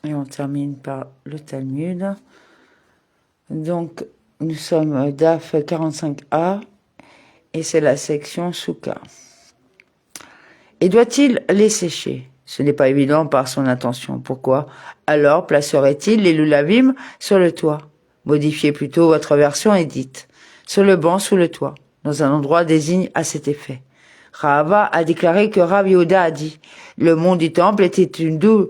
Et on termine par le Talmud. Donc, nous sommes DAF 45A et c'est la section Souka. Et doit-il les sécher? Ce n'est pas évident par son intention. Pourquoi? Alors placerait-il les lulavim sur le toit? Modifiez plutôt votre version et dites sur le banc sous le toit, dans un endroit désigne à cet effet. Rahava a déclaré que Rav Yehuda a dit le mont du temple était une double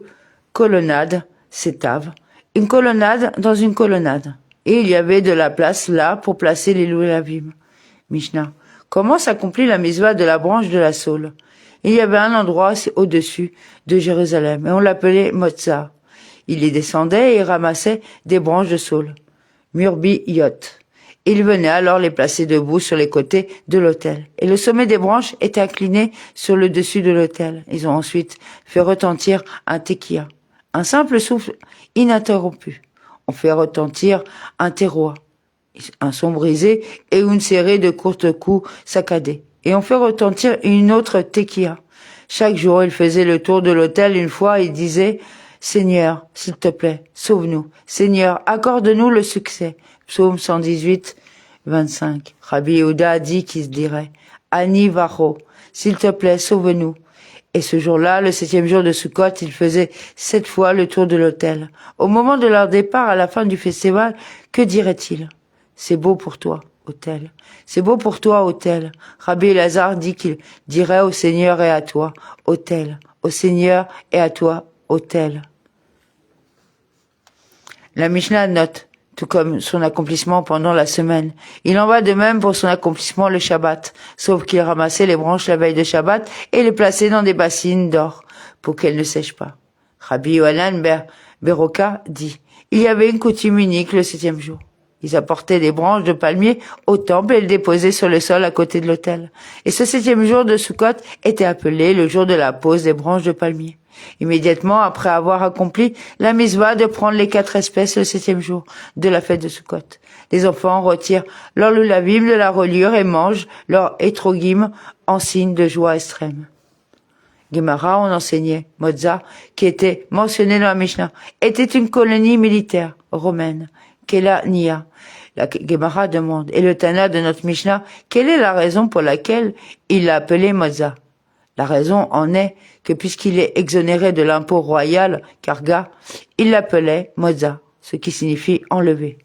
colonnade, sétave, une colonnade dans une colonnade. Et il y avait de la place là pour placer les lulavim. Mishnah. Comment s'accomplit la mitzvah de la branche de la saule? Il y avait un endroit au-dessus de Jérusalem, et on l'appelait Motza. Il y descendait et ramassait des branches de saule. Murbi Yot. Il venait alors les placer debout sur les côtés de l'autel. Et le sommet des branches était incliné sur le dessus de l'autel. Ils ont ensuite fait retentir un tekiah, un simple souffle ininterrompu. On fait retentir un terroir, un son brisé et une série de courtes coups saccadés. Et on fait retentir une autre tekiah. Chaque jour, il faisait le tour de l'autel une fois et disait « Seigneur, s'il te plaît, sauve-nous. Seigneur, accorde-nous le succès. » Psaume 118, 25. Rabbi Yehuda a dit qu'il se dirait « Ani Vacho, s'il te plaît, sauve-nous. » Et ce jour-là, le 7e jour de Sukkot, ils faisaient 7 fois le tour de l'autel. Au moment de leur départ, à la fin du festival, que dirait-il? C'est beau pour toi, autel. C'est beau pour toi, autel. Rabbi Elazar dit qu'il dirait au Seigneur et à toi, autel. Au Seigneur et à toi, autel. La Mishnah note, tout comme son accomplissement pendant la semaine. Il en va de même pour son accomplissement le Shabbat, sauf qu'il ramassait les branches la veille de Shabbat et les plaçait dans des bassines d'or pour qu'elles ne sèchent pas. Rabbi Yohanan Beroka dit, il y avait une coutume unique le 7e jour. Ils apportaient des branches de palmier au temple et les déposaient sur le sol à côté de l'autel. Et ce 7e jour de Sukkot était appelé le jour de la pose des branches de palmier. Immédiatement après avoir accompli la mitzvah de prendre les 4 espèces le 7e jour de la fête de Sukkot. Les enfants retirent leur lulavim de la reliure et mangent leur étrogim en signe de joie extrême. Gemara, on enseignait, Motza, qui était mentionné dans la Mishnah, était une colonie militaire romaine, Kela Nia. La Gemara demande, et le Tana de notre Mishnah, quelle est la raison pour laquelle il l'a appelé Motza? La raison en est que puisqu'il est exonéré de l'impôt royal, Karga, il l'appelait Motza, ce qui signifie enlever.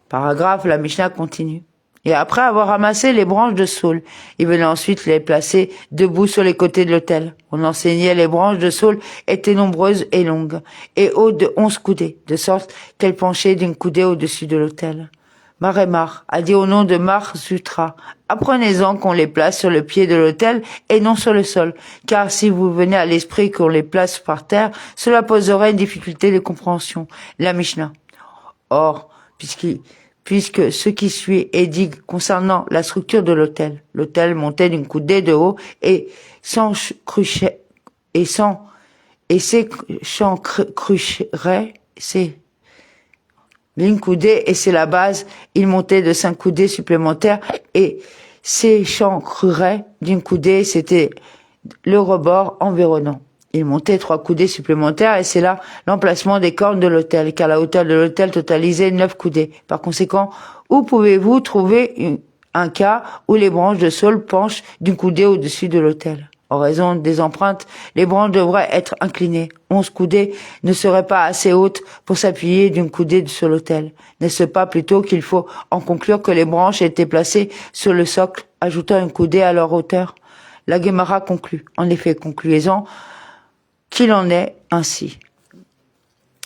Paragraphe, la Mishnah continue. Et après avoir ramassé les branches de saule, il venait ensuite les placer debout sur les côtés de l'autel. On enseignait les branches de saule étaient nombreuses et longues, et hautes de 11 coudées, de sorte qu'elles penchaient d'une coudée au-dessus de l'autel. Maremar a dit au nom de Mar Sutra, apprenez-en qu'on les place sur le pied de l'autel et non sur le sol, car si vous venez à l'esprit qu'on les place par terre, cela poserait une difficulté de compréhension. La Mishnah. Or, puisque ce qui suit est dit concernant la structure de l'autel. L'autel montait d'une coudée de haut et ses champs crucheraient, d'une coudée et c'est la base, il montait de 5 coudées supplémentaires et ses champs cruraient d'une coudée, c'était le rebord environnant. Il montait 3 coudées supplémentaires et c'est là l'emplacement des cornes de l'autel, car la hauteur de l'autel totalisait 9 coudées. Par conséquent, où pouvez-vous trouver un cas où les branches de saule penchent d'une coudée au-dessus de l'autel? En raison des empreintes, les branches devraient être inclinées. 11 coudées ne seraient pas assez hautes pour s'appuyer d'une coudée sur l'autel. N'est-ce pas plutôt qu'il faut en conclure que les branches étaient placées sur le socle, ajoutant une coudée à leur hauteur? La Gemara conclut. En effet, concluez-en qu'il en est ainsi.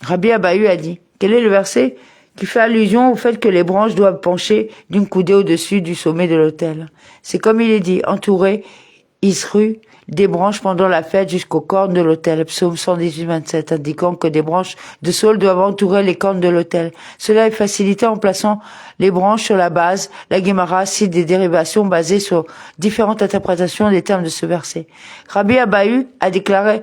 Rabbi Abahu a dit, quel est le verset qui fait allusion au fait que les branches doivent pencher d'une coudée au-dessus du sommet de l'autel? C'est comme il est dit, entouré, Isru, des branches pendant la fête jusqu'aux cornes de l'autel. Psaume 118, 27, indiquant que des branches de saule doivent entourer les cornes de l'autel. Cela est facilité en plaçant les branches sur la base. La Gemara cite des dérivations basées sur différentes interprétations des termes de ce verset. Rabbi Abahu a déclaré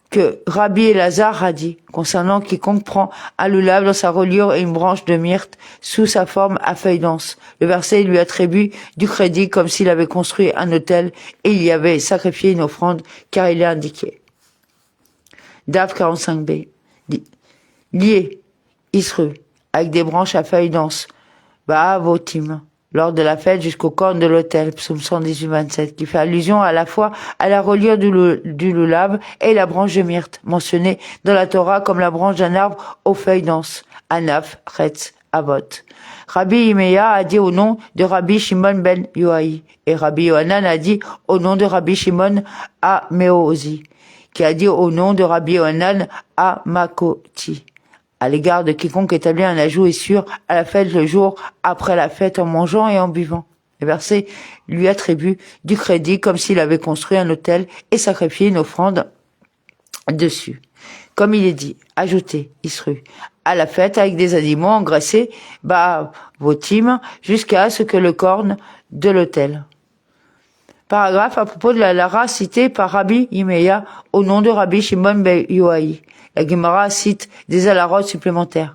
que Rabbi Elazar a dit, concernant quiconque prend un lulav dans sa reliure et une branche de myrte sous sa forme à feuilles denses. Le verset lui attribue du crédit comme s'il avait construit un autel et il y avait sacrifié une offrande, car il est indiqué. Daf 45b. liés, Isru, avec des branches à feuilles denses, Ba'avotim, lors de la fête jusqu'aux cornes de l'autel, psaume 118-27, qui fait allusion à la fois à la reliure du loulav et la branche de myrte, mentionnée dans la Torah comme la branche d'un arbre aux feuilles denses, Anaf, Chetz, Avot. Rabbi Imeya a dit au nom de Rabbi Shimon ben Yoaï, et Rabbi Yohanan a dit au nom de Rabbi Shimon à Meozi, qui a dit au nom de Rabbi Yohanan à Makoti, à l'égard de quiconque établit un ajout et sûr à la fête le jour après la fête en mangeant et en buvant. Le verset lui attribue du crédit comme s'il avait construit un autel et sacrifié une offrande dessus. Comme il est dit, ajoutez, Isru, à la fête avec des animaux engraissés, votim, jusqu'à ce que le corne de l'autel. Paragraphe à propos de la lara citée par Rabbi Imeya au nom de Rabbi Shimon ben Yoaï. La Gemara cite des alarotes supplémentaires.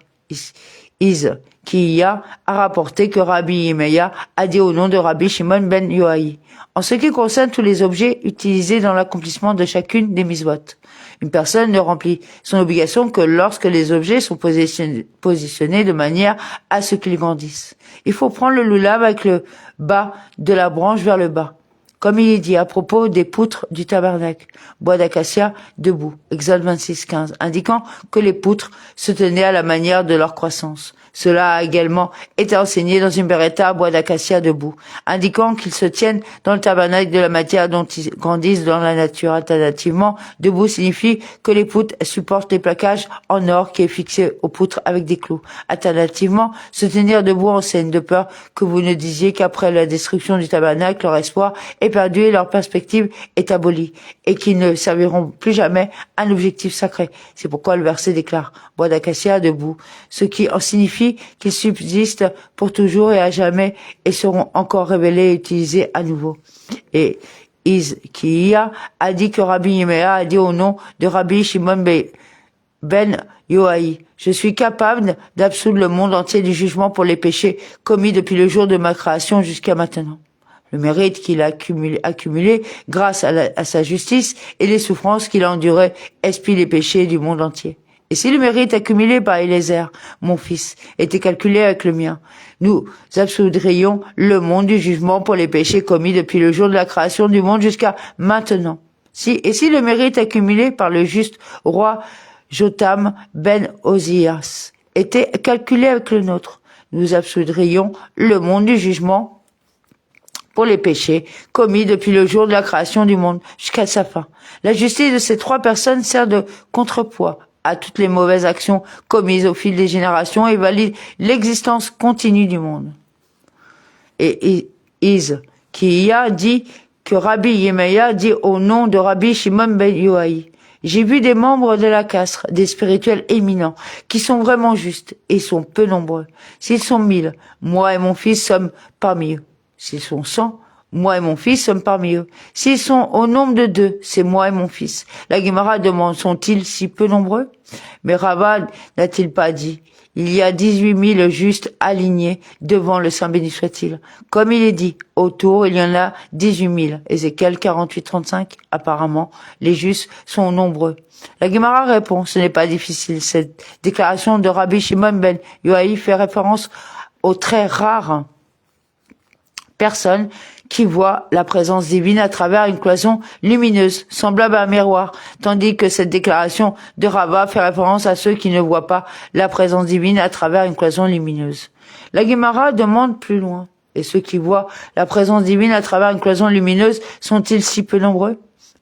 Kiya a rapporté que Rabbi Imeya a dit au nom de Rabbi Shimon ben Yoaï. En ce qui concerne tous les objets utilisés dans l'accomplissement de chacune des misvot, une personne ne remplit son obligation que lorsque les objets sont positionnés de manière à ce qu'ils grandissent. Il faut prendre le loulav avec le bas de la branche vers le bas. Comme il est dit à propos des poutres du tabernacle, bois d'acacia debout, Exode 26-15, indiquant que les poutres se tenaient à la manière de leur croissance. Cela a également été enseigné dans une beretta à bois d'acacia debout, indiquant qu'ils se tiennent dans le tabernacle de la matière dont ils grandissent dans la nature. Alternativement, debout signifie que les poutres supportent les plaquages en or qui est fixé aux poutres avec des clous. Alternativement, se tenir debout enseigne de peur que vous ne disiez qu'après la destruction du tabernacle, leur espoir est perdu et leur perspective est abolie, et qu'ils ne serviront plus jamais un objectif sacré. C'est pourquoi le verset déclare bois d'acacia debout, ce qui en signifie qu'ils subsistent pour toujours et à jamais et seront encore révélés et utilisés à nouveau. Et Kiya a dit que Rabbi Yimea a dit au nom de Rabbi Shimon ben Yoaï, je suis capable d'absoudre le monde entier du jugement pour les péchés commis depuis le jour de ma création jusqu'à maintenant. Le mérite qu'il a accumulé grâce à sa justice et les souffrances qu'il a endurées expient les péchés du monde entier. Et si le mérite accumulé par Eliezer, mon fils, était calculé avec le mien, nous absoudrions le monde du jugement pour les péchés commis depuis le jour de la création du monde jusqu'à maintenant. Si le mérite accumulé par le juste roi Jotam ben Ozias était calculé avec le nôtre, nous absoudrions le monde du jugement pour les péchés commis depuis le jour de la création du monde jusqu'à sa fin. La justice de ces trois personnes sert de contrepoids à toutes les mauvaises actions commises au fil des générations et valide l'existence continue du monde. Et qui a dit que Rabbi Yemeya dit au nom de Rabbi Shimon ben Yoaï, j'ai vu des membres de la castre, des spirituels éminents, qui sont vraiment justes et sont peu nombreux. S'ils sont 1000, moi et mon fils sommes parmi eux. S'ils sont 100, moi et mon fils sommes parmi eux. S'ils sont au nombre de 2, c'est moi et mon fils. La Gemara demande, sont-ils si peu nombreux? Mais Rava n'a-t-il pas dit, il y a 18 000 justes alignés devant le Saint béni soit-il. Comme il est dit, autour il y en a 18 000. Ézéchiel 48-35, apparemment, les justes sont nombreux. La Gemara répond, ce n'est pas difficile. Cette déclaration de Rabbi Shimon ben Yoaï fait référence aux très rares personnes qui voient la présence divine à travers une cloison lumineuse, semblable à un miroir, tandis que cette déclaration de Rava fait référence à ceux qui ne voient pas la présence divine à travers une cloison lumineuse. La Gemara demande plus loin, et ceux qui voient la présence divine à travers une cloison lumineuse sont-ils si peu nombreux?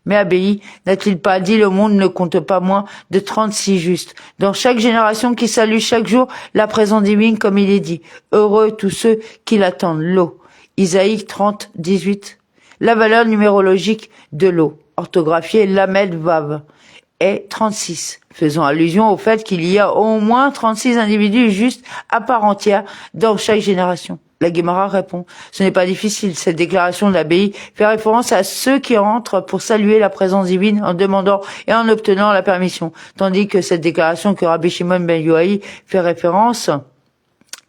Mais Abéi n'a-t-il pas dit le monde ne compte pas moins de 36 justes, dans chaque génération qui salue chaque jour la présence divine comme il est dit, heureux tous ceux qui l'attendent, l'eau. Isaïe 30, 18. La valeur numérologique de l'eau, orthographiée Lamed Vav, est 36, faisant allusion au fait qu'il y a au moins 36 individus justes à part entière dans chaque génération. La Gemara répond, ce n'est pas difficile, cette déclaration de l'abbaye fait référence à ceux qui entrent pour saluer la présence divine en demandant et en obtenant la permission, tandis que cette déclaration que Rabbi Shimon ben Yoaï fait référence,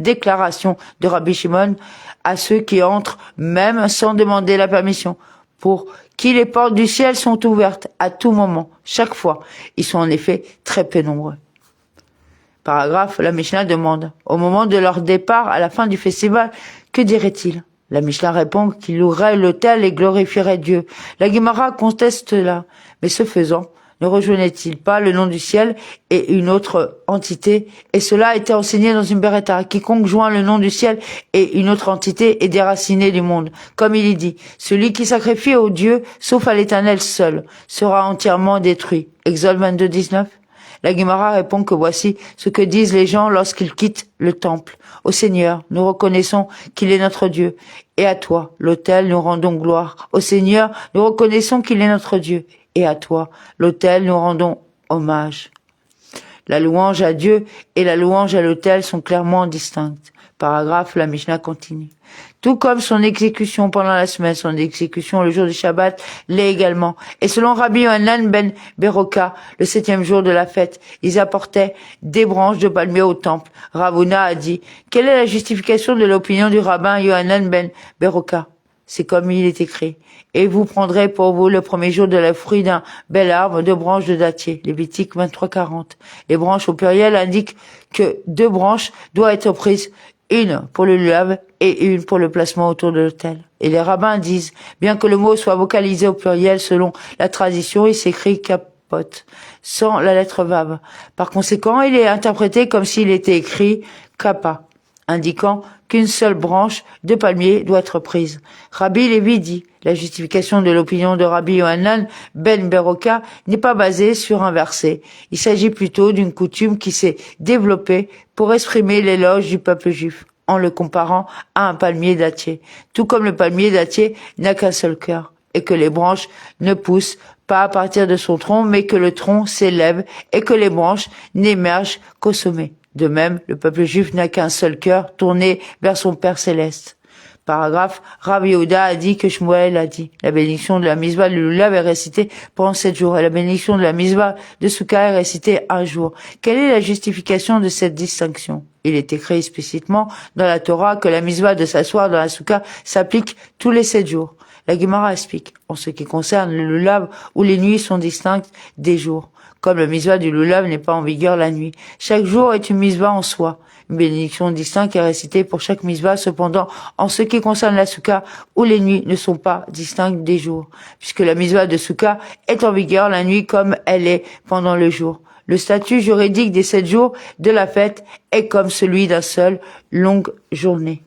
déclaration de Rabbi Shimon, à ceux qui entrent même sans demander la permission, pour qui les portes du ciel sont ouvertes à tout moment, chaque fois. Ils sont en effet très peu nombreux. Paragraphe, la Mishnah demande, au moment de leur départ à la fin du festival, que dirait-il? La Mishnah répond qu'il louerait l'autel et glorifierait Dieu. La Gemara conteste cela, mais ce faisant, ne rejoignait-il pas le nom du ciel et une autre entité? Et cela a été enseigné dans une Beretta. Quiconque joint le nom du ciel et une autre entité est déraciné du monde. Comme il est dit, celui qui sacrifie au Dieu, sauf à l'Éternel seul, sera entièrement détruit. Exode 22, 19. La Gemara répond que voici ce que disent les gens lorsqu'ils quittent le temple. Ô Seigneur, nous reconnaissons qu'il est notre Dieu. Et à toi, l'autel, nous rendons gloire. Ô Seigneur, nous reconnaissons qu'il est notre Dieu. Et à toi, l'autel, nous rendons hommage. La louange à Dieu et la louange à l'autel sont clairement distinctes. Paragraphe, la Mishnah continue. Tout comme son exécution pendant la semaine, son exécution le jour du Shabbat l'est également. Et selon Rabbi Yohanan ben Beroka, le 7e jour de la fête, ils apportaient des branches de palmier au temple. Ravuna a dit, quelle est la justification de l'opinion du rabbin Yohanan ben Beroka? C'est comme il est écrit. Et vous prendrez pour vous le premier jour de la fruit d'un bel arbre, 2 branches de dattier. Lévitique 23-40. Les branches au pluriel indiquent que 2 branches doivent être prises, une pour le lulav et une pour le placement autour de l'autel. Et les rabbins disent, bien que le mot soit vocalisé au pluriel selon la tradition, il s'écrit capote, sans la lettre vav. Par conséquent, il est interprété comme s'il était écrit kappa, indiquant qu'une seule branche de palmier doit être prise. Rabbi Lévi dit, la justification de l'opinion de Rabbi Yohanan ben Beroka n'est pas basée sur un verset. Il s'agit plutôt d'une coutume qui s'est développée pour exprimer l'éloge du peuple juif, en le comparant à un palmier dattier. Tout comme le palmier dattier n'a qu'un seul cœur, et que les branches ne poussent pas à partir de son tronc, mais que le tronc s'élève et que les branches n'émergent qu'au sommet. De même, le peuple juif n'a qu'un seul cœur tourné vers son Père céleste. Paragraphe, Rabbi Yehuda a dit que Shmuel a dit. La bénédiction de la Mizvah de Lulav est récitée pendant 7 jours et la bénédiction de la Mizvah de Souka est récitée un jour. Quelle est la justification de cette distinction? Il est écrit explicitement dans la Torah que la Mizvah de s'asseoir dans la Souka s'applique tous les 7 jours. La Gemara explique, en ce qui concerne le Lulav, où les nuits sont distinctes des jours. Comme le Mizvah du Lulav n'est pas en vigueur la nuit. Chaque jour est une Mizvah en soi. Une bénédiction distincte est récitée pour chaque Mizvah, cependant, en ce qui concerne la Souka, où les nuits ne sont pas distinctes des jours, puisque la Mizvah de Souka est en vigueur la nuit comme elle est pendant le jour. Le statut juridique des 7 jours de la fête est comme celui d'un seul longue journée.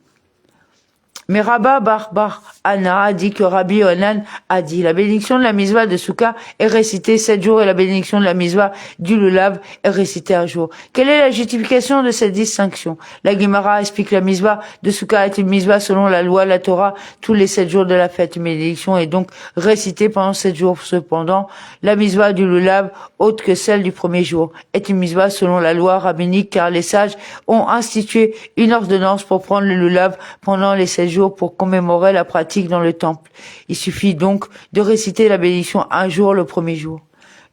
Mais Rabba Bar Anna a dit que Rabbi Yohanan a dit la bénédiction de la Mizvah de Souka est récitée 7 jours et la bénédiction de la Mizvah du Lulav est récitée un jour. Quelle est la justification de cette distinction? La Gemara explique la Mizvah de Souka est une Mizvah selon la loi de la Torah tous les 7 jours de la fête. Une bénédiction est donc récitée pendant 7 jours. Cependant, la Mizvah du Lulav, autre que celle du premier jour, est une Mizvah selon la loi rabbinique car les sages ont institué une ordonnance pour prendre le Lulav pendant les 7 jours pour commémorer la pratique dans le temple. Il suffit donc de réciter la bénédiction un jour le premier jour.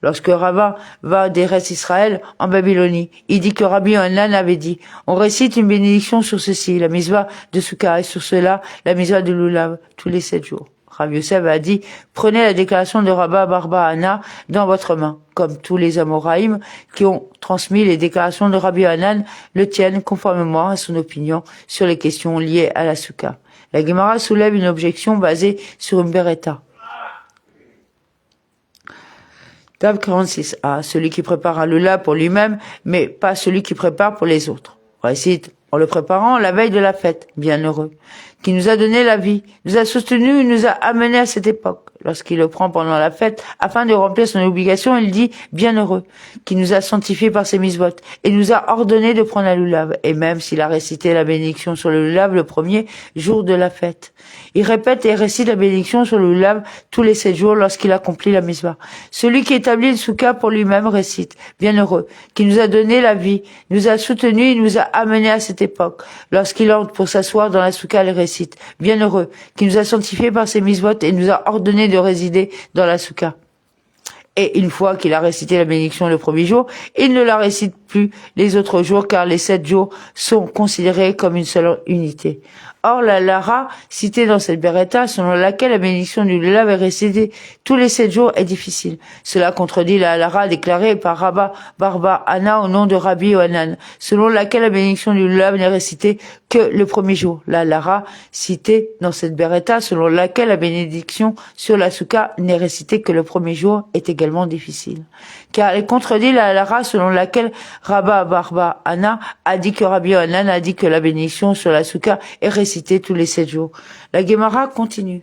Lorsque Rava va d'Eretz Israël en Babylonie, il dit que Rabbi Yohanan avait dit, on récite une bénédiction sur ceci, la Mizvah de Souka, et sur cela, la Mizvah de Lulav, tous les 7 jours. Rav Yosef a dit, prenez la déclaration de Rabba Barba Anna dans votre main, comme tous les Amoraïm qui ont transmis les déclarations de Rabbi Yohanan le tiennent conformément à son opinion sur les questions liées à la Souka. La Gemara soulève une objection basée sur une Beretta. Tav 46a, celui qui prépare un lulav pour lui-même, mais pas celui qui prépare pour les autres. Récite, en le préparant la veille de la fête, bienheureux, qui nous a donné la vie, nous a soutenu et nous a amenés à cette époque. Lorsqu'il le prend pendant la fête, afin de remplir son obligation, il dit « bienheureux », qui nous a sanctifiés par ses mitzvot, et nous a ordonné de prendre la lulav, et même s'il a récité la bénédiction sur le lulav le premier jour de la fête. Il répète et récite la bénédiction sur le lulav tous les 7 jours lorsqu'il accomplit la mitzvah. Celui qui établit le souka pour lui-même récite « bienheureux », qui nous a donné la vie, nous a soutenus et nous a amenés à cette époque. Lorsqu'il entre pour s'asseoir dans la souka, il récite « bienheureux », qui nous a sanctifiés par ses mitzvot et nous a ordonné de résider dans la souka. Et une fois qu'il a récité la bénédiction le premier jour, il ne la récite plus les autres jours car les 7 jours sont considérés comme une seule unité. Or, la lara, citée dans cette beretta, selon laquelle la bénédiction du lulav est récitée tous les 7 jours, est difficile. Cela contredit la lara déclarée par Rabba Barba Anna au nom de Rabbi Yohanan, selon laquelle la bénédiction du lulav n'est récitée que le premier jour. La lara, citée dans cette beretta, selon laquelle la bénédiction sur la souka n'est récitée que le premier jour, est également difficile. Car elle contredit la lara selon laquelle Rabba Barba Anna a dit que Rabbi Yohanan a dit que la bénédiction sur la souka est récitée tous les 7 jours. La Gemara continue.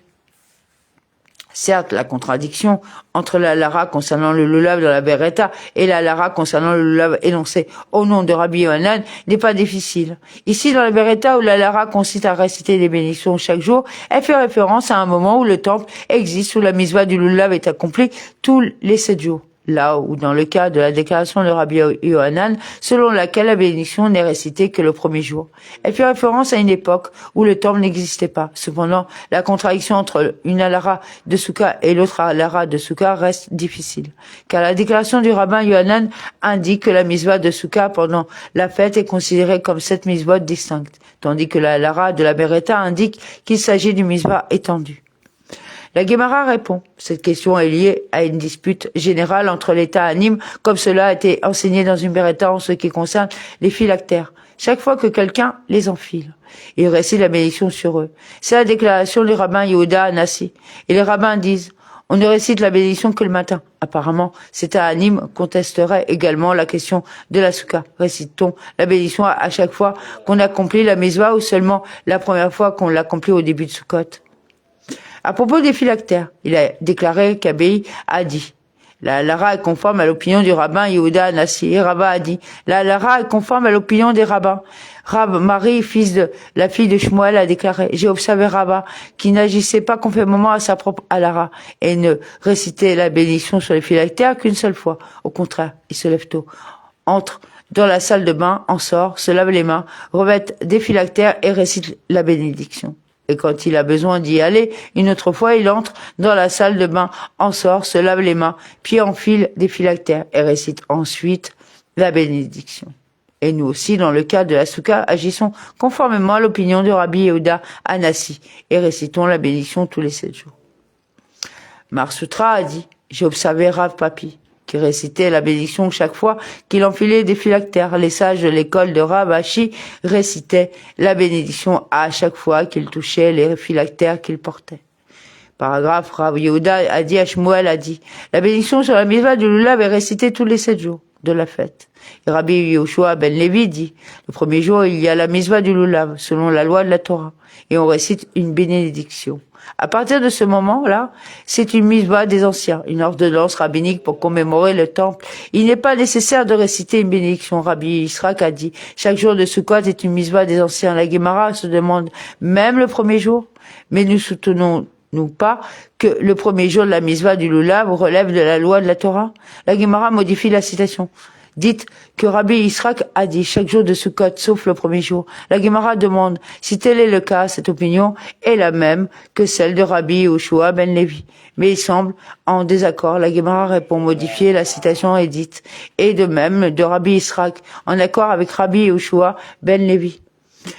Certes, la contradiction entre la lara concernant le lulav dans la beretta et la lara concernant le lulav énoncé au nom de Rabbi Yohanan n'est pas difficile. Ici, dans la beretta où la lara consiste à réciter les bénédictions chaque jour, elle fait référence à un moment où le temple existe, où la misva du lulav est accomplie tous les 7 jours. Là où, dans le cas de la déclaration de Rabbi Yohanan, selon laquelle la bénédiction n'est récitée que le premier jour. Elle fait référence à une époque où le temple n'existait pas. Cependant, la contradiction entre une alara de Souka et l'autre alara de Souka reste difficile. Car la déclaration du rabbin Yohanan indique que la misva de Souka pendant la fête est considérée comme 7 misvot distinctes, tandis que la alara de la beretta indique qu'il s'agit d'une misva étendue. La Gemara répond. Cette question est liée à une dispute générale entre les Ta'anim, comme cela a été enseigné dans une beretta en ce qui concerne les phylactères. Chaque fois que quelqu'un les enfile, il récite la bénédiction sur eux. C'est la déclaration du rabbin Yehuda Anassi. Et les rabbins disent, on ne récite la bénédiction que le matin. Apparemment, ces Ta'anim contesteraient également la question de la souka. Récite-t-on la bénédiction à chaque fois qu'on accomplit la mizwa ou seulement la première fois qu'on l'accomplit au début de Sukkot? À propos des phylactères, il a déclaré qu'Abei a dit la lara est conforme à l'opinion du rabbin Yehuda Anassi. Et Rabba a dit la lara est conforme à l'opinion des rabbins. Rab Marie, la fille de Shmuel, a déclaré j'ai observé Rabba qui n'agissait pas conformément à sa propre alara et ne récitait la bénédiction sur les phylactères qu'une seule fois. Au contraire, il se lève tôt, entre dans la salle de bain, en sort, se lave les mains, revêt des phylactères et récite la bénédiction. Et quand il a besoin d'y aller, une autre fois, il entre dans la salle de bain, en sort, se lave les mains, puis enfile des phylactères et récite ensuite la bénédiction. Et nous aussi, dans le cas de la souka, agissons conformément à l'opinion de Rabbi Yehuda Anassi et récitons la bénédiction tous les 7 jours. Mar Sutra a dit, j'ai observé Rav Papi, qui récitait la bénédiction chaque fois qu'il enfilait des phylactères. Les sages de l'école de Rav Ashi récitaient la bénédiction à chaque fois qu'ils touchaient les phylactères qu'ils portaient. Paragraphe, Rav Yehuda a dit, Shmuel a dit, la bénédiction sur la mitzvah du lulav est récitée tous les 7 jours de la fête. Et Rabbi Yehoshua ben Levi dit, le premier jour, il y a la mitzvah du lulav, selon la loi de la Torah, et on récite une bénédiction. À partir de ce moment-là, c'est une mitzvah des anciens, une ordonnance rabbinique pour commémorer le temple. Il n'est pas nécessaire de réciter une bénédiction. Rabbi Israq a dit, chaque jour de Sukkot est une mitzvah des anciens. La Gemara se demande, même le premier jour, mais nous soutenons pas que le premier jour de la mitzvah du lulav relève de la loi de la Torah. La Gemara modifie la citation. Dites que Rabbi Israq a dit chaque jour de Sukkot sauf le premier jour. La Gemara demande si tel est le cas, cette opinion est la même que celle de Rabbi Yehoshua ben Levi. Mais il semble en désaccord. La Gemara répond modifiée, la citation est dite. Et de même de Rabbi Israq, en accord avec Rabbi Yehoshua ben Levi.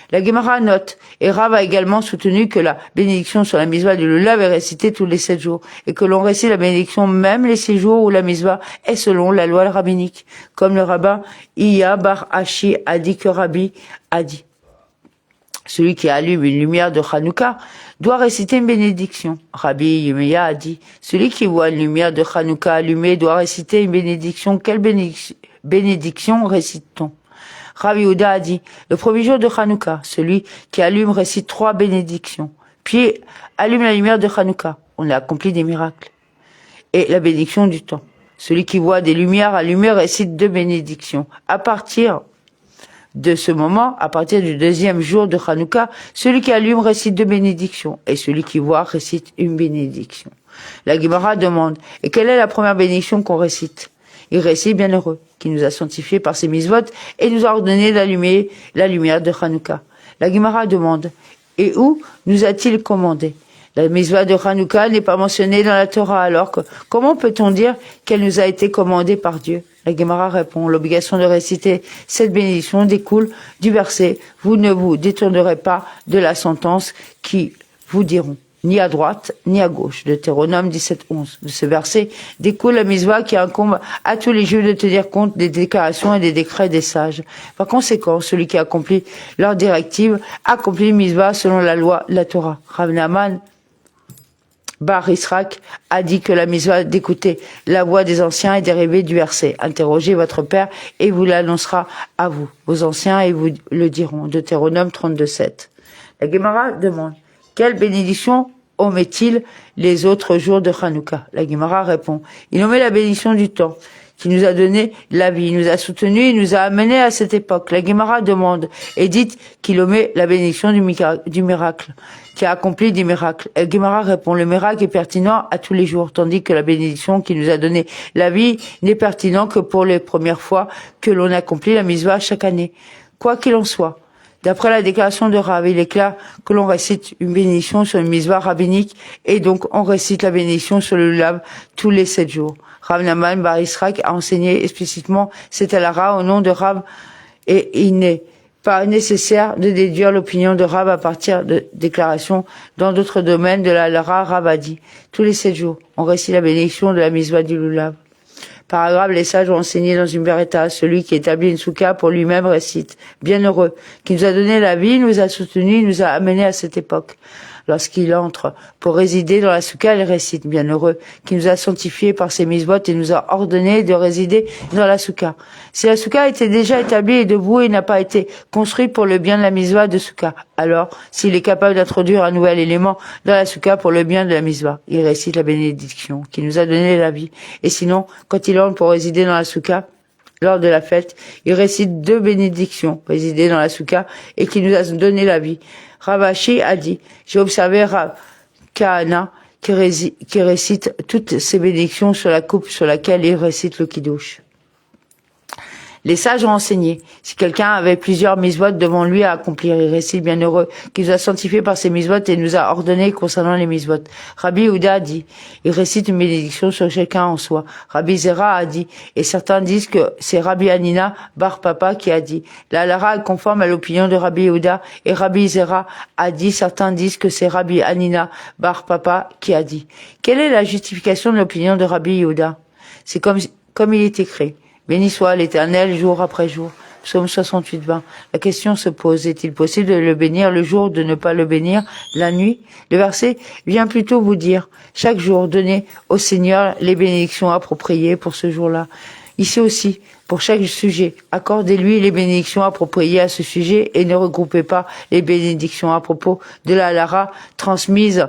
La Gemara note, et Rav a également soutenu que la bénédiction sur la mitzvah du lulav est récitée tous les 7 jours, et que l'on récite la bénédiction même les 6 jours où la mitzvah est selon la loi rabbinique, comme le rabbin Iya Bar Ashi a dit que Rabbi a dit. Celui qui allume une lumière de Hanouka doit réciter une bénédiction. Rabbi Yemeya a dit, celui qui voit une lumière de Hanouka allumée doit réciter une bénédiction. Quelle bénédiction récite-t-on? Rabbi Yehuda a dit, le premier jour de Hanouka, celui qui allume récite 3 bénédictions, puis allume la lumière de Hanouka. On a accompli des miracles. Et la bénédiction du temps. Celui qui voit des lumières allumées récite 2 bénédictions. À partir de ce moment, à partir du 2e jour de Hanouka, celui qui allume récite 2 bénédictions, et celui qui voit récite une bénédiction. La Gemara demande, et quelle est la première bénédiction qu'on récite? Il récite bienheureux, qui nous a sanctifiés par ses mitzvot et nous a ordonné d'allumer la lumière de Hanouka. La Gemara demande, et où nous a-t-il commandé La mitzvah de Hanouka n'est pas mentionnée dans la Torah, alors que comment peut-on dire qu'elle nous a été commandée par Dieu? La Gemara répond, l'obligation de réciter cette bénédiction découle du verset « Vous ne vous détournerez pas de la sentence qui vous diront, ni à droite, ni à gauche » de Deutéronome 17:11. De ce verset découle la mitzvah qui incombe à tous les Juifs de tenir compte des déclarations et des décrets des sages. Par conséquent, celui qui accomplit leur directive accomplit une mitzvah selon la loi de la Torah. Rav Naaman Bar Israq a dit que la mitzvah d'écouter la voix des anciens est dérivée du verset. Interrogez votre père et il vous l'annoncera à vous, vos anciens, et vous le diront. Deutéronome 32:7. La Gemara demande, quelle bénédiction omet-il les autres jours de Hanouka? La Gemara répond, il omet la bénédiction du temps, qui nous a donné la vie, il nous a soutenus, il nous a amenés à cette époque. La Gemara demande et dit qu'il omet la bénédiction du miracle, qui a accompli des miracles. La Gemara répond, le miracle est pertinent à tous les jours, tandis que la bénédiction qui nous a donné la vie n'est pertinent que pour les premières fois que l'on accomplit la mitzvah chaque année. Quoi qu'il en soit, d'après la déclaration de Rav, il est clair que l'on récite une bénédiction sur une mitzvah rabbinique et donc on récite la bénédiction sur le lulav tous les 7 jours. Rav Naaman Bar Israq a enseigné explicitement cette halakha au nom de Rav et il n'est pas nécessaire de déduire l'opinion de Rav à partir de déclarations dans d'autres domaines de la halakha. Rav a dit, tous les 7 jours, on récite la bénédiction de la mitzvah du lulav. Paragraphe, les sages ont enseigné dans une beretta, celui qui établit une souka pour lui-même récite, bienheureux, qui nous a donné la vie, nous a soutenus, nous a amenés à cette époque. Lorsqu'il entre pour résider dans la souka, il récite, bienheureux, qui nous a sanctifiés par ses mitzvot et nous a ordonné de résider dans la souka. Si la souka était déjà établie et debout et n'a pas été construite pour le bien de la mitzvah de souka, alors, s'il est capable d'introduire un nouvel élément dans la souka pour le bien de la mitzvah, il récite la bénédiction, qui nous a donné la vie. Et sinon, quand il entre pour résider dans la souka, lors de la fête, il récite 2 bénédictions, résider dans la souka et qui nous a donné la vie. Rav Ashi a dit, j'ai observé Rav Kahana qui récite toutes ces bénédictions sur la coupe sur laquelle il récite le kiddush. Les sages ont enseigné, si quelqu'un avait plusieurs mitzvot devant lui à accomplir, il récite bienheureux, qui nous a sanctifiés par ses mitzvot et nous a ordonné concernant les mitzvot. Rabbi Yehuda a dit, il récite une bénédiction sur chacun en soi. Rabbi Zera a dit, et certains disent que c'est Rabbi Hanina Bar Papa qui a dit. La halakha est conforme à l'opinion de Rabbi Yehuda et Rabbi Zera a dit, certains disent que c'est Rabbi Hanina Bar Papa qui a dit. Quelle est la justification de l'opinion de Rabbi Yehuda? C'est comme il est écrit. Béni soit l'Éternel jour après jour. Psaume 68:20. La question se pose, est-il possible de le bénir le jour, de ne pas le bénir la nuit? Le verset vient plutôt vous dire, chaque jour, donnez au Seigneur les bénédictions appropriées pour ce jour-là. Ici aussi, pour chaque sujet, accordez-lui les bénédictions appropriées à ce sujet et ne regroupez pas les bénédictions à propos de la halakha transmise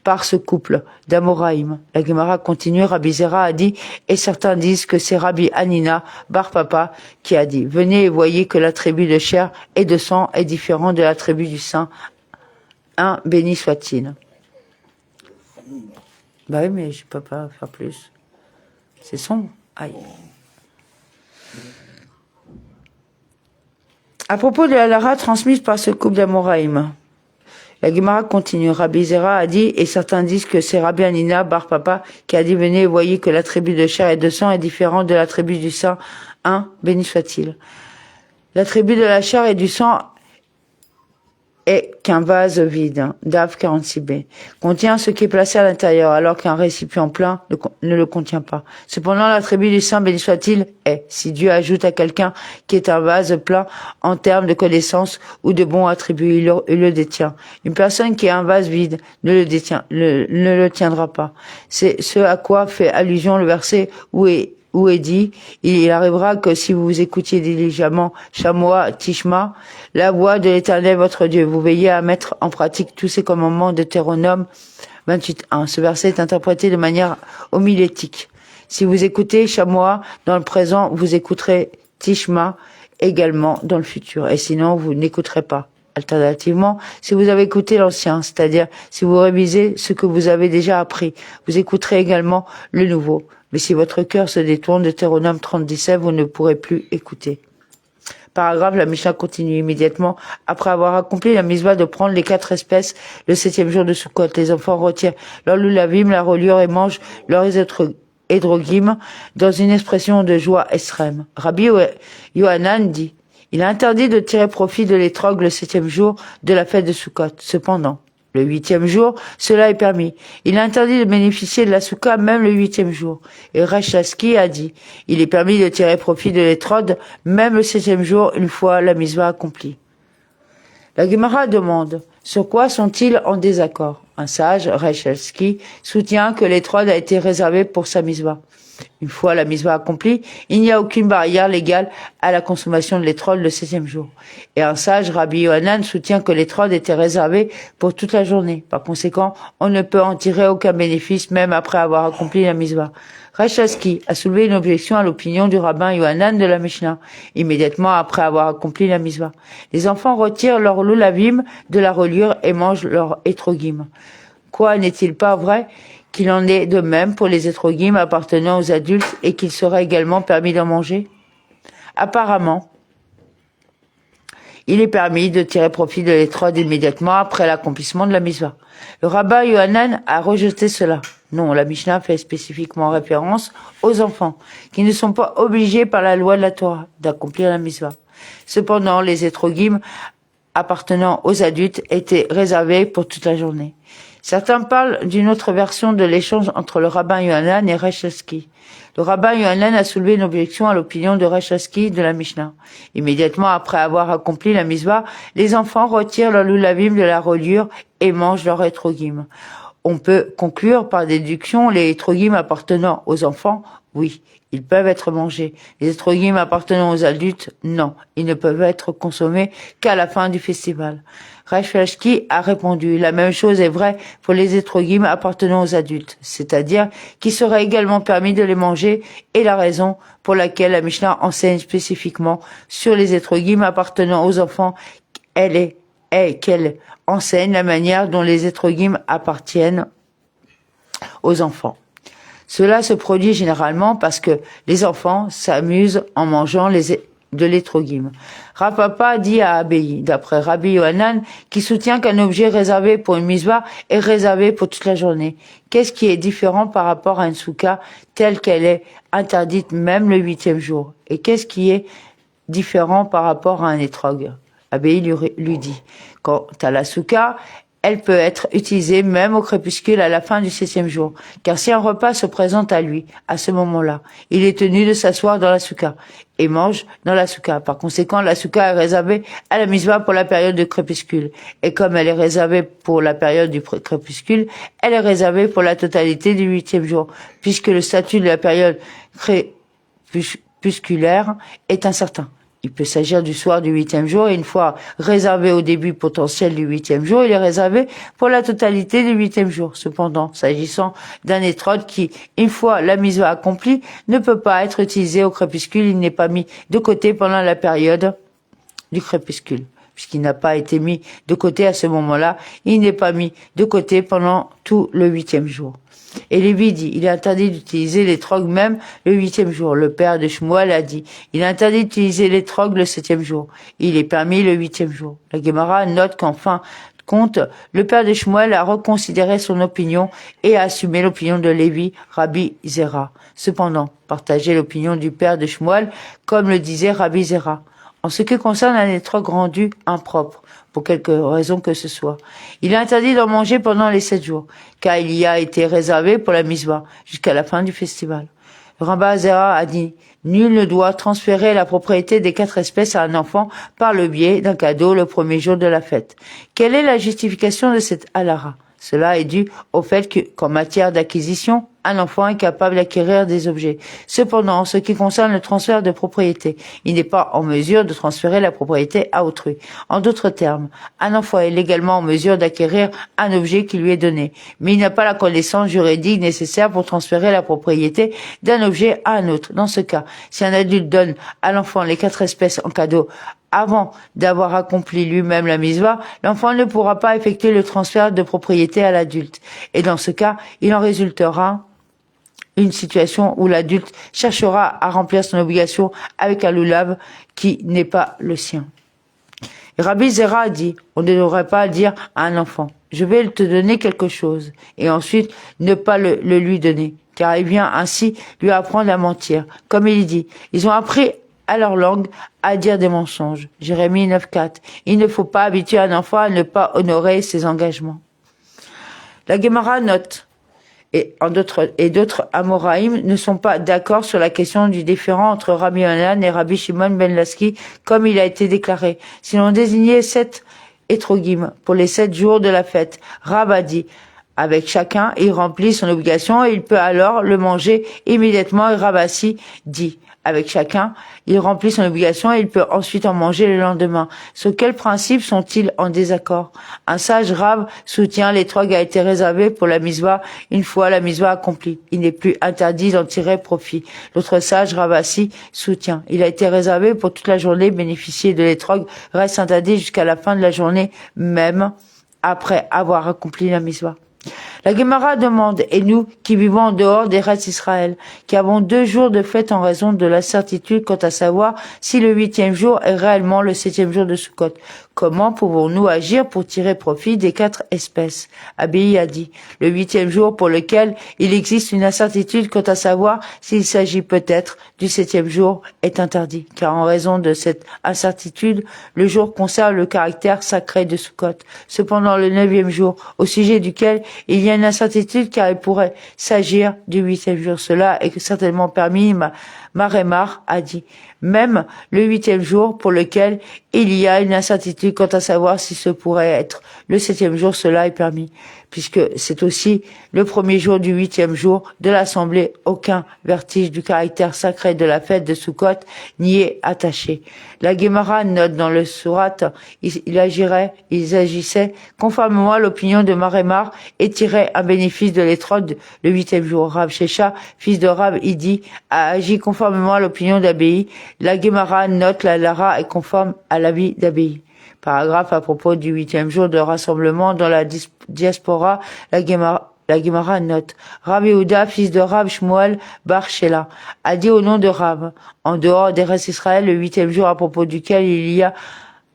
par ce couple d'Amoraïm. La Gemara continue, Rabbi Zera a dit, et certains disent que c'est Rabbi Hanina Bar Papa qui a dit, venez et voyez que l'attribut de chair et de sang est différent de l'attribut du sang. Un, béni soit-il. Bah oui, mais je peux pas faire plus. C'est sombre. Aïe. À propos de la halakha transmise par ce couple d'Amoraïm, la Gemara continue. Rabbi Zera a dit, et certains disent que c'est Rabbi Hanina Bar Papa qui a dit, venez et voyez que l'attribut de chair et de sang est différent de l'attribut du sang. Un, béni soit-il. L'attribut de la chair et du sang est qu'un vase vide, DAF 46b, contient ce qui est placé à l'intérieur, alors qu'un récipient plein ne le contient pas. Cependant, l'attribut du saint, béni soit-il, est, si Dieu ajoute à quelqu'un qui est un vase plein en termes de connaissances ou de bons attributs, il le détient. Une personne qui a un vase vide ne le tiendra pas. C'est ce à quoi fait allusion le verset où est dit, il arrivera que si vous écoutiez diligemment Shamoa Tishma, la voix de l'Éternel votre Dieu, vous veillez à mettre en pratique tous ces commandements de Deutéronome 28.1. Ce verset est interprété de manière homilétique. Si vous écoutez Shamoa dans le présent, vous écouterez Tishma également dans le futur, et sinon vous n'écouterez pas. Alternativement, si vous avez écouté l'ancien, c'est-à-dire si vous révisez ce que vous avez déjà appris, vous écouterez également le nouveau. Mais si votre cœur se détourne de Deutéronome 30:17, vous ne pourrez plus écouter. paragraphe, la Mishnah continue immédiatement après avoir accompli la mitzvah de prendre les 4 espèces le 7e jour de Sukkot. Les enfants retirent leur lulavim, la reliure et mangent leurs hédrogim dans une expression de joie extrême. Rabbi Yohanan dit, il est interdit de tirer profit de l'étrog le 7e jour de la fête de Sukkot. Cependant, le 8e jour, cela est permis. Il est interdit de bénéficier de la soukha même le 8e jour. Et Rachaski a dit, il est permis de tirer profit de l'étrog même le 7e jour une fois la mitzvah accomplie. La Gemara demande, sur quoi sont-ils en désaccord? Un sage, Rachaski, soutient que l'étrog a été réservé pour sa mitzvah. Une fois la mitzvah accomplie, il n'y a aucune barrière légale à la consommation de l'étrog le 7e jour. Et un sage, Rabbi Yohanan, soutient que l'étrog était réservé pour toute la journée. Par conséquent, on ne peut en tirer aucun bénéfice même après avoir accompli la mitzvah. Rachaski a soulevé une objection à l'opinion du rabbin Yohanan de la Mishnah, immédiatement après avoir accompli la mitzvah. Les enfants retirent leur lulavim de la reliure et mangent leur étrogim. Quoi, n'est-il pas vrai qu'il en est de même pour les étrogim appartenant aux adultes et qu'il serait également permis d'en manger? Apparemment, il est permis de tirer profit de l'étrog immédiatement après l'accomplissement de la mitzvah. Le rabbin Yohanan a rejeté cela. Non, la Mishnah fait spécifiquement référence aux enfants, qui ne sont pas obligés par la loi de la Torah d'accomplir la mitzvah. Cependant, les étrogim appartenant aux adultes étaient réservés pour toute la journée. Certains parlent d'une autre version de l'échange entre le rabbin Yohanan et Rachaski. Le rabbin Yohanan a soulevé une objection à l'opinion de Rachaski de la Mishnah. Immédiatement après avoir accompli la mitzvah, les enfants retirent leur lulavim de la reliure et mangent leur étrogim. On peut conclure par déduction les étrogim appartenant aux enfants, oui, ils peuvent être mangés. Les étrogim appartenant aux adultes, non, ils ne peuvent être consommés qu'à la fin du festival. Rachaski a répondu, la même chose est vraie pour les étrogim appartenant aux adultes, c'est-à-dire qu'il serait également permis de les manger, et la raison pour laquelle la Mishnah enseigne spécifiquement sur les étrogim appartenant aux enfants, elle est qu'elle enseigne la manière dont les étrogim appartiennent aux enfants. Cela se produit généralement parce que les enfants s'amusent en mangeant de l'étrogim. Rav Papa dit à Abei, d'après Rabbi Yohanan, qui soutient qu'un objet réservé pour une mitzvah est réservé pour toute la journée. Qu'est-ce qui est différent par rapport à une soukha telle qu'elle est interdite même le 8e jour? Et qu'est-ce qui est différent par rapport à un étrog? Abei lui dit, quant à la soukha, elle peut être utilisée même au crépuscule à la fin du 7e jour, car si un repas se présente à lui, à ce moment-là, il est tenu de s'asseoir dans la soukha et mange dans la soukha. Par conséquent, la soukha est réservée à la mitzvah pour la période du crépuscule. Et comme elle est réservée pour la période du crépuscule, elle est réservée pour la totalité du 8e jour, puisque le statut de la période crépusculaire est incertain. Il peut s'agir du soir du 8e jour et une fois réservé au début potentiel du 8e jour, il est réservé pour la totalité du 8e jour. Cependant, s'agissant d'un étrog qui, une fois la mitzvah accomplie, ne peut pas être utilisé au crépuscule, il n'est pas mis de côté pendant la période du crépuscule. Puisqu'il n'a pas été mis de côté à ce moment-là, il n'est pas mis de côté pendant tout le 8e jour. Et Lévi dit, il est interdit d'utiliser l'étrog même le 8e jour. Le père de Shmuel a dit, il est interdit d'utiliser l'étrog le 7e jour. Il est permis le 8e jour. La Gemara note qu'en fin de compte, le père de Shmuel a reconsidéré son opinion et a assumé l'opinion de Lévi, Rabbi Zera. Cependant, partager l'opinion du père de Shmuel, comme le disait Rabbi Zera. En ce qui concerne un étrog rendu impropre, pour quelque raison que ce soit, il est interdit d'en manger pendant les 7 jours, car il y a été réservé pour la mitzvah, jusqu'à la fin du festival. Le Rabbi Zera a dit, nul ne doit transférer la propriété des 4 espèces à un enfant par le biais d'un cadeau le premier jour de la fête. Quelle est la justification de cette halara? Cela est dû au fait qu'en matière d'acquisition, un enfant est capable d'acquérir des objets. Cependant, en ce qui concerne le transfert de propriété, il n'est pas en mesure de transférer la propriété à autrui. En d'autres termes, un enfant est légalement en mesure d'acquérir un objet qui lui est donné, mais il n'a pas la connaissance juridique nécessaire pour transférer la propriété d'un objet à un autre. Dans ce cas, si un adulte donne à l'enfant les 4 espèces en cadeau avant d'avoir accompli lui-même la mitzvah, l'enfant ne pourra pas effectuer le transfert de propriété à l'adulte. Et dans ce cas, il en résultera une situation où l'adulte cherchera à remplir son obligation avec un lulav qui n'est pas le sien. Et Rabbi Zera a dit, on ne devrait pas dire à un enfant, je vais te donner quelque chose, et ensuite ne pas le lui donner, car il vient ainsi lui apprendre à mentir. Comme il dit, ils ont appris à leur langue à dire des mensonges. Jérémie 9,4. Il ne faut pas habituer un enfant à ne pas honorer ses engagements. La Gemara note, et d'autres Amoraïm ne sont pas d'accord sur la question du différend entre Rabbi Yohanan et Rabbi Shimon ben Laski, comme il a été déclaré. Si l'on désignait 7 étrogim pour les 7 jours de la fête, Rab a dit, avec chacun, il remplit son obligation et il peut alors le manger immédiatement. Et Rabassi dit, avec chacun, il remplit son obligation et il peut ensuite en manger le lendemain. Sur quels principes sont-ils en désaccord? Un sage Rav soutient l'étrog a été réservé pour la misva une fois la misva accomplie. Il n'est plus interdit d'en tirer profit. L'autre sage Rabassi soutient. Il a été réservé pour toute la journée. Bénéficier de l'étrog reste interdit jusqu'à la fin de la journée, même après avoir accompli la misva. La Gemara demande, et nous qui vivons en dehors des restes d'Israël, qui avons 2 jours de fête en raison de l'incertitude quant à savoir si le 8e jour est réellement le 7e jour de Sukkot, comment pouvons-nous agir pour tirer profit des 4 espèces? Abéi a dit, le 8e jour pour lequel il existe une incertitude quant à savoir s'il s'agit peut-être du 7e jour est interdit, car en raison de cette incertitude, le jour conserve le caractère sacré de Sukkot. Cependant, le 9e jour, au sujet duquel il y a une incertitude car il pourrait s'agir du 8e jour. Cela est certainement permis, Marémar a dit. Même le 8e jour pour lequel il y a une incertitude quant à savoir si ce pourrait être le 7e jour, cela est permis, puisque c'est aussi le premier jour du 8e jour de l'assemblée. Aucun vertige du caractère sacré de la fête de Sukkot n'y est attaché. La Gemara note dans le Surat, ils agissaient conformément à l'opinion de Marémar et tiraient un bénéfice de l'étrode le 8e jour. Rav Shesha, fils de Rav Idi, a agi conformément à l'opinion d'Abéi. La Gemara note la Lara est conforme à l'avis d'Abéi. Paragraphe à propos du 8e jour de rassemblement dans la diaspora, la Gemara note, Rav Yehuda, fils de Rav Shmuel Bar Shela, a dit au nom de Rav, en dehors des restes d'Israël, le 8e jour à propos duquel il y a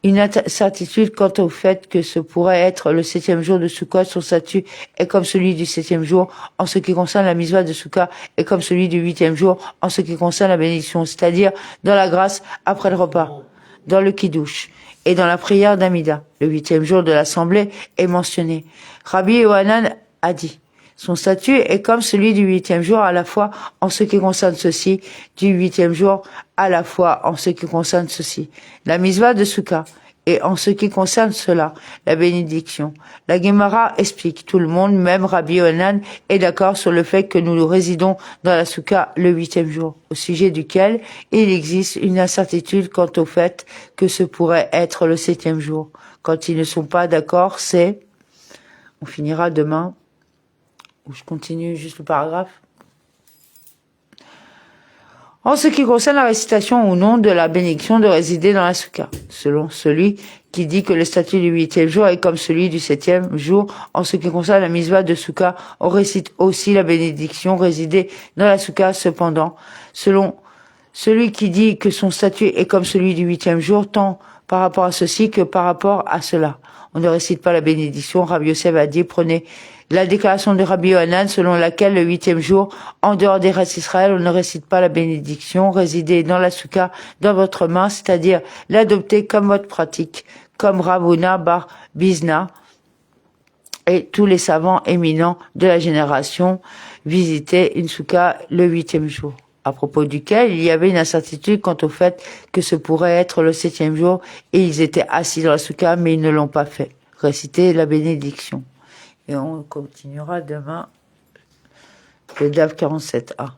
une incertitude quant au fait que ce pourrait être le 7e jour de Sukkot, son statut est comme celui du 7e jour en ce qui concerne la misva de Sukkot et comme celui du 8e jour en ce qui concerne la bénédiction, c'est-à-dire dans la grâce après le repas, dans le kiddush et dans la prière d'Amida. Le 8e jour de l'assemblée est mentionné. Rabbi Yohanan a dit, son statut est comme celui du 8e jour à la fois en ce qui concerne ceci, du 8e jour à la fois en ce qui concerne ceci. La misva de Souka, et en ce qui concerne cela, la bénédiction. La Gemara explique, tout le monde, même Rabbi Yohanan, est d'accord sur le fait que nous résidons dans la Souka le 8e jour, au sujet duquel il existe une incertitude quant au fait que ce pourrait être le 7e jour. Quand ils ne sont pas d'accord, c'est, on finira demain, ou je continue juste le paragraphe. En ce qui concerne la récitation ou non de la bénédiction de résider dans la souka, selon celui qui dit que le statut du 8e jour est comme celui du 7e jour, en ce qui concerne la misva de souka, on récite aussi la bénédiction résider dans la souka. Cependant, selon celui qui dit que son statut est comme celui du 8e jour, tant par rapport à ceci que par rapport à cela, on ne récite pas la bénédiction. Rabbi Yosef a dit, prenez la déclaration de Rabbi Yohanan selon laquelle le 8e jour, en dehors des restes d'Israël, on ne récite pas la bénédiction, résidez dans la souka, dans votre main, c'est-à-dire l'adopter comme votre pratique, comme Rav Huna bar Bizna et tous les savants éminents de la génération visitaient une souka le 8e jour, à propos duquel il y avait une incertitude quant au fait que ce pourrait être le 7e jour, et ils étaient assis dans la souka, mais ils ne l'ont pas fait. Réciter la bénédiction. Et on continuera demain le DAF 47A.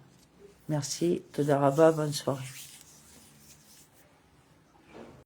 Merci, Toda Rabba, bonne soirée.